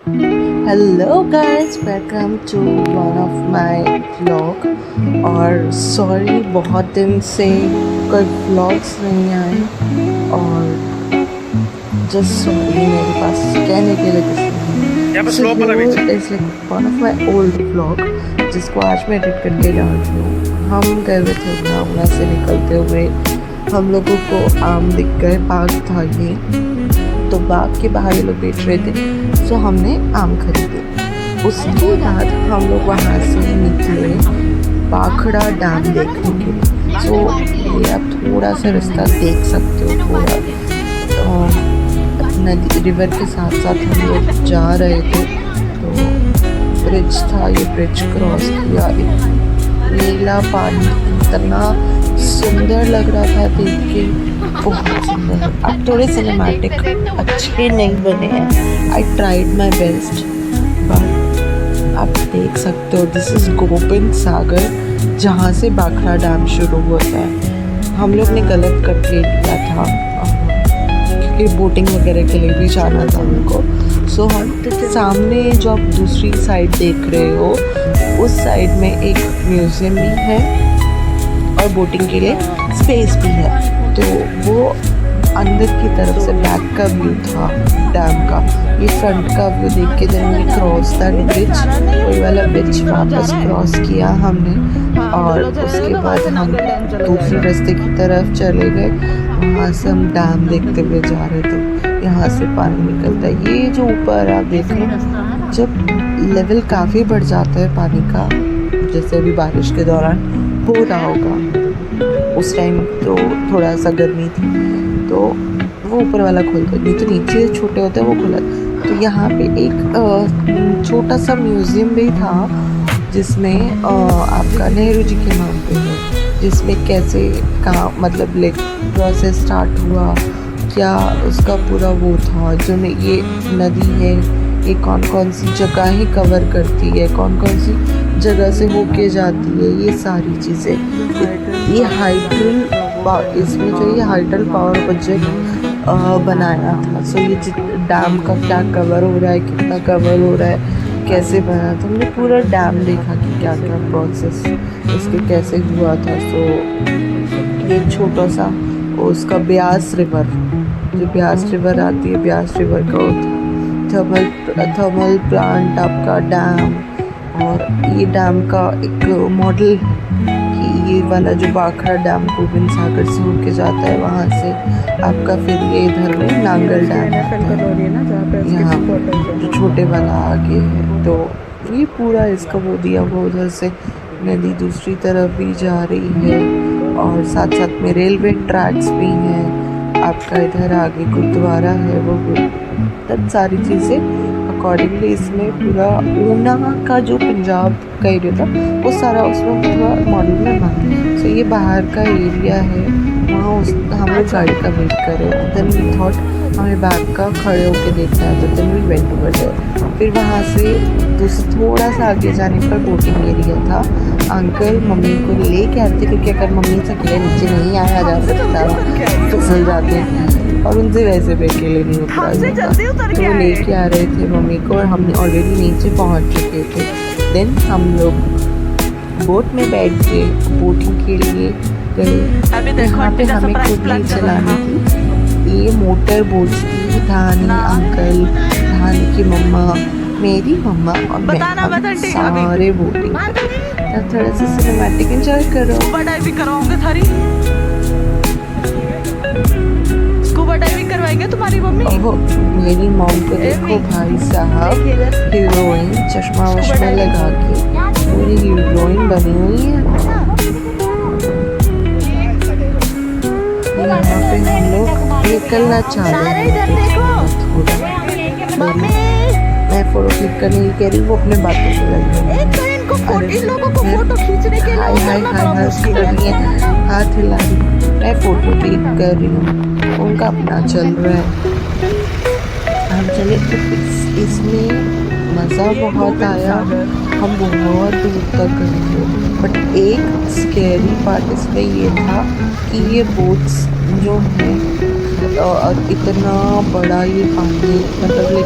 Hello guys, welcome to one of my vlog. और sorry, बहुत दिन से कोई व्लॉग्स नहीं आए और जस्ट सॉरी, मेरे पास कहने के लिए कुछ नहीं। So here is like one of my old vlog जिसको आज मैं एडिट करके डाल रही हूँ। हम गए हुए थे गुना से निकलते हुए, हम लोगों को आम दिख गए, बाग था ये, तो बाग के बाहर ये लोग बेच रहे थे, तो हमने आम खरीदे। उसके बाद हम लोग वहाँ से निकले भाखड़ा डैम देखने के लिए। तो ये आप थोड़ा सा रास्ता देख सकते हो, थोड़ा तो नदी रिवर के साथ साथ हम लोग जा रहे थे, तो ब्रिज था, ये ब्रिज क्रॉस किया। नीला पानी इतना सुंदर लग रहा था देख के, बहुत सुंदर। अब थोड़े सिनेमैटिक अच्छे नहीं बने हैं, I tried my best, but आप देख सकते हो दिस इज़ गोविंद सागर, जहाँ से भाखड़ा डैम शुरू होता है। हम लोग ने गलत कट ले लिया था क्योंकि बोटिंग वगैरह के लिए भी जाना था हमको। सो हम सामने जो आप दूसरी साइड देख रहे हो, उस साइड में एक म्यूज़ियम भी है और बोटिंग के लिए स्पेस भी है। तो वो अंदर की तरफ से बैक का व्यू था डैम का, ये फ्रंट का व्यू देख के then we cross that bridge, वही वाला ब्रिज वापस क्रॉस किया हमने। और उसके बाद हम दूसरे रास्ते की तरफ चले गए, वहाँ से हम डैम देखते हुए जा रहे थे। यहाँ से पानी निकलता है, ये जो ऊपर आप देख रहे हैं, जब लेवल काफ़ी बढ़ जाता है पानी का, जैसे अभी बारिश के दौरान हो रहा होगा, उस टाइम तो थोड़ा सा गर्मी थी तो वो ऊपर वाला खोलते, नहीं तो नीचे छोटे होते हैं वो खुला। तो यहाँ पे एक छोटा सा म्यूज़ियम भी था जिसमें आपका नेहरू जी के नाम पे है, जिसमें कैसे का मतलब लाइक प्रोसेस स्टार्ट हुआ, क्या उसका पूरा वो था, जो ये नदी है ये कौन कौन सी जगहें कवर करती है, कौन कौन सी जगह से होके जाती है, ये सारी चीज़ें। ये हाइड्रल, इसमें जो ये हाइड्रल पावर प्रोजेक्ट बनाया था। सो ये डैम का क्या कवर हो रहा है, कितना कवर हो रहा है, कैसे बना था, हमने पूरा डैम देखा कि क्या क्या प्रोसेस इसके कैसे हुआ था। सो ये छोटा सा उसका ब्यास रिवर, जो ब्यास रिवर आती है, ब्यास रिवर का थर्मल प्लांट आपका डैम, और ये डैम का एक मॉडल कि ये वाला जो भाखड़ा डैम गोविंद सागर से होके जाता है, वहाँ से आपका फिर ये इधर में नांगल डैम यहाँ जो छोटे वाला आगे है। तो ये पूरा इसका वो दिया हुआ, उधर से नदी दूसरी तरफ भी जा रही है और साथ साथ में रेलवे ट्रैक्स भी हैं। आपका इधर आगे गुरुद्वारा है, वो तब सारी चीज़ें अकॉर्डिंगली इसमें पूरा ऊना का जो पंजाब का एरिया था वो सारा उसमें पूरा मॉडल में बना। सो ये बाहर का एरिया है, वहाँ हम लोग गाड़ी का वेट करें, देन वी थॉट हमें बैग का खड़े होके देखना है, तो then we went over there. फिर वहाँ से थोड़ा सा आगे जाने पर बोटिंग एरिया था। अंकल मम्मी को ले के आते क्योंकि अगर मम्मी से अकेले नीचे नहीं आया जा सकता, फिसल जाते हैं और उनसे वैसे भी अकेले नहीं उतरा जाता, तो वो लेके आ रहे थे मम्मी को और हम ऑलरेडी नीचे पहुंच चुके थे। देन हम लोग बोट में बैठ के बोटिंग के लिए गए। यहाँ पे हमें खुद ही चलानी थी, ये मोटर बोट्स थी, धानी अंकल, धानी की मम्मा, मेरी मम्मा और मैं, सारे बोटिंग थोड़ा सा सिनेमैटिक एंजॉय करो। स्कूबा डाइविंग करवाओगे थारी, स्कूबा डाइविंग करवाएंगे तुम्हारी मम्मी। ओहो, मेरी मॉम को देखो भाई साहब, हीरोइन चश्मा वश्मा लगा के पूरी हीरोइन बनी हुई है। यहाँ पे हम लोग निकलना चाह रहे हैं, मैं फोटो क्लिक करने की कह रही हूँ, वो अपने बातों से लगी। इन लोगों को फोटो खींचने के लिए कर रही है, हाथ हिला रही, मैं फोटो क्लिक कर रही हूँ, उनका अपना चल रहा है। हम चले तो इसमें मज़ा बहुत आया, हम बहुत दूर तक गए, बट एक स्कैरी पार्ट इसमें ये था कि ये बोट्स जो हैं इतना बड़ा ये पानी, मतलब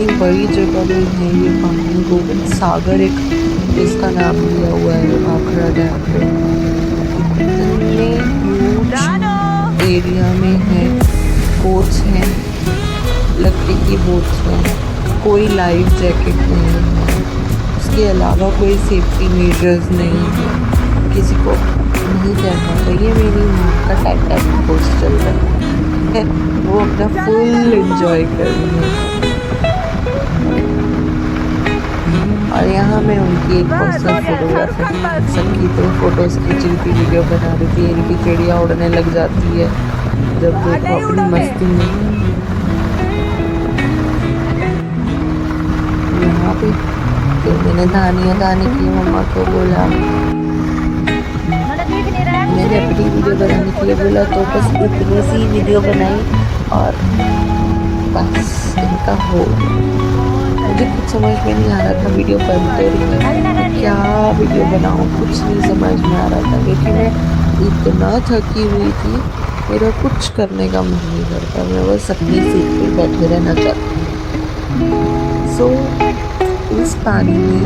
इतनी बड़ी जगह में है ये पानी। गोविंद सागर एक इसका नाम लिया हुआ है भाखड़ा डैम पे। इतने ह्यूज एरिया में है। बोट्स हैं, लकड़ी की बोट्स हैं, कोई लाइफ जैकेट नहीं है, उसके अलावा कोई सेफ्टी मेजर्स नहीं है, किसी को नहीं करना चाहिए। मेरी माँ का टाइटैनिक कोर्स चल रहा है, वो अपना फुल एंजॉय कर रही है। और यहाँ मैं उनकी एक पर्सनल फोटोग्राफर सबकी तो फोटोज़ खींच रही थी, वीडियो बना रही थी। इनकी चिड़िया उड़ने लग जाती है जब देखो अपनी मस्ती में। यहाँ पे फिर मैंने दाने की मम्मा को बोला, मैंने अपनी वीडियो बनाने के लिए बोला तो बस इतनी सी वीडियो बनाई और बस इनका हो। मुझे कुछ समझ में नहीं आ रहा था वीडियो बनते रही क्या वीडियो बनाऊँ, कुछ नहीं समझ में आ रहा था क्योंकि मैं इतना थकी हुई थी, मेरा कुछ करने का मन नहीं करता, मैं बस अपनी सीट पे बैठे रहना चाहती हूँ। सो इस पानी में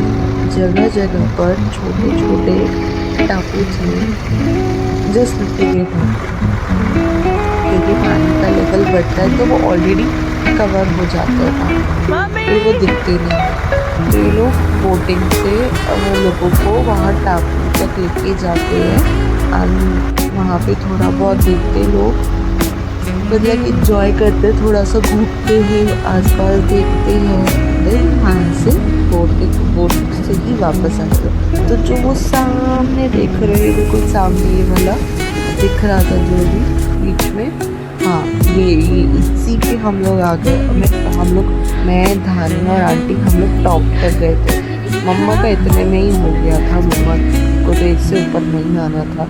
जगह जगह पर छोटे छोटे टापू थे जस्ट इंडिकेट हो, क्योंकि पानी का लेवल बढ़ता है तो वो ऑलरेडी कवर हो जाता है, तो वो दिखते नहीं। तो ये लोग बोटिंग से लोगों को वहाँ टापू तक लेके जाते हैं और वहाँ पे थोड़ा बहुत देखते लोग, मतलब इंजॉय करते, थोड़ा सा घूमते हैं, आसपास देखते हैं, देन वहाँ से बोट से ही वापस आते हैं। तो जो वो सामने देख रहे हैं, बिल्कुल सामने ये वाला दिख रहा था जो भी बीच में, हाँ ये इसी पे हम लोग आ गए। मैं धानी और आंटी हम लोग टॉप तक गए थे। मम्मा का इतने में ही हो गया था, मम्मा को तो इससे ऊपर नहीं आना था।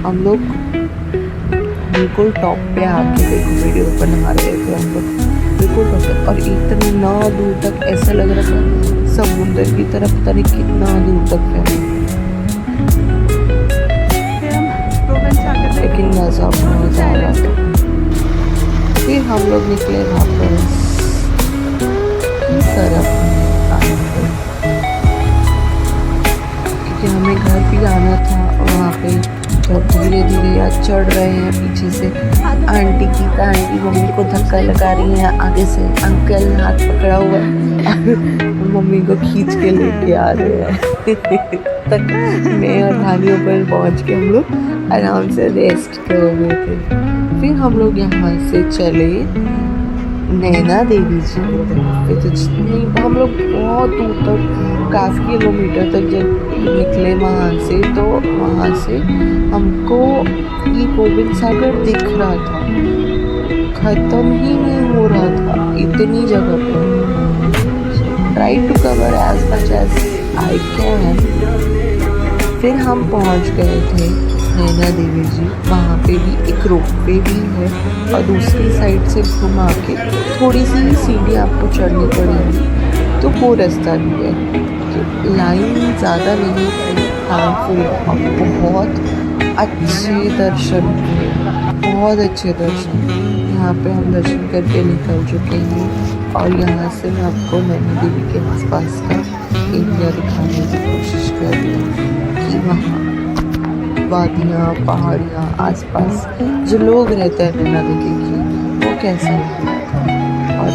हम लोग बिल्कुल टॉप पे आके देखो वीडियो बना रहे थे हम लोग, बिल्कुल टॉप पे। और इतना दूर तक ऐसा लग रहा था समुद्र की तरफ, पता नहीं कितना दूर तक है, लेकिन मज़ा बहुत आ रहा था। फिर हम लोग निकले वापस तरफ क्योंकि हमें घर भी आना था। वहाँ पे तो धीरे धीरे आज चढ़ रहे हैं पीछे से आंटी की, तो आंटी मम्मी को धक्का लगा रही है, आगे से अंकल हाथ पकड़ा हुआ है मम्मी को खींच के लेके आ रहे हैं तक मैं और धानी ऊपर पहुँच के हम लोग आराम से रेस्ट कर रहे थे। फिर हम लोग यहाँ से चले नैना देवी जी को देखते, तो जितनी हम लोग बहुत दूर तक काफ़ी किलोमीटर तक जब निकले वहाँ से, तो वहाँ से हमको ये गोविंद सागर दिख रहा था, ख़त्म ही नहीं हो रहा था इतनी जगह पर। Try to cover as much as I can. फिर हम पहुँच गए थे नैना देवी जी, वहाँ पे भी एक रोपवे भी है और दूसरी साइड से घुमा के थोड़ी सी सीढ़ी आपको चढ़नी पड़ेगी, तो वो रास्ता भी है। तो लाइन ज़्यादा नहीं थी, हार्मफुल, बहुत अच्छे दर्शन हुए, बहुत अच्छे दर्शन। यहाँ पे हम दर्शन करके निकल चुके हैं और यहाँ से मैं आपको नैना देवी के आसपास का एरिया दिखाने की कोशिश कर रही हूँ कि वहाँ वादियाँ, पहाड़ियाँ, आसपास जो लोग रहते हैं नैना देवी की, वो कैसा लग रहा था। और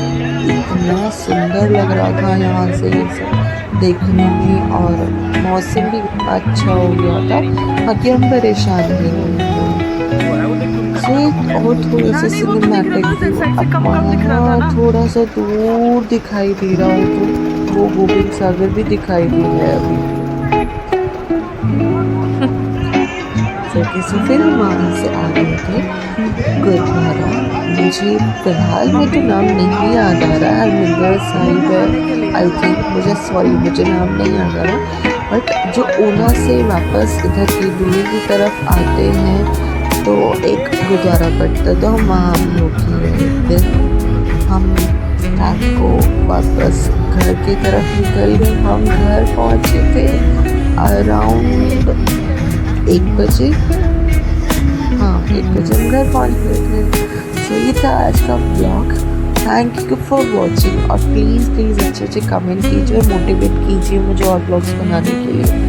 इतना सुंदर लग रहा था यहाँ से ये सब देखने में, और मौसम भी अच्छा हो गया था, बाकी हम परेशान नहीं हुए। और थोड़ा सा सिनेमैटिक वहाँ थोड़ा सा दूर दिखाई दे रहा हो तो वो गोविंद सागर भी दिखाई दे रहा है अभी। तो फिर हम वहाँ से आ गए थे गुरुद्वारा। मुझे फिलहाल में तो नाम नहीं याद आ रहा, हरमिंदर साहिब है आई थिंक, मुझे नाम नहीं याद आ रहा। बट जो ऊना से वापस इधर की दिल्ली की तरफ आते हैं तो एक गुरुद्वारा पड़ता, तो हम वहाँ रुके रहे थे। हम रात को वापस घर की तरफ निकल गए। हम घर पहुँचे थे अराउंड 1 बजे, हाँ 1 बजे हम घर पहुँच गए थे। तो ये था आज का blog. Thank you for watching और प्लीज़ अच्छे कमेंट कीजिए और मोटिवेट कीजिए मुझे और ब्लॉग्स बनाने के लिए।